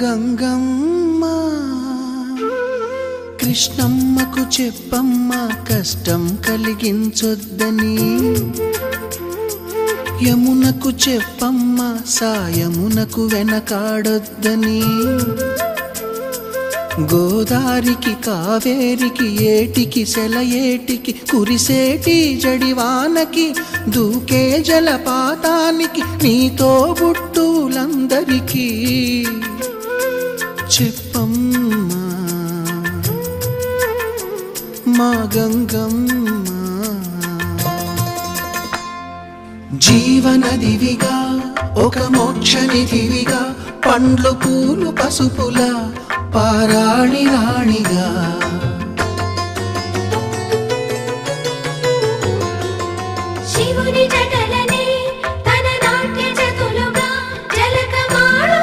గంగమ్మ కృష్ణమ్మకు చెప్పమ్మ కష్టం కలిగించొద్దని యమునకు చెప్పమ్మ సాయమునకు వెనకాడొద్దని గోదారికి కావేరికి ఏటికి సెలయేటికి కురిసేటి జడివానకి దూకే జలపాతానికి నీతో బుట్టులందరికీ చెప్పమ్మా మా గంగమ్మ జీవనదివిగా ఒక మోక్షనిధివిగా పండ్లు పూలు పసుపుల పారాణి రాణిగా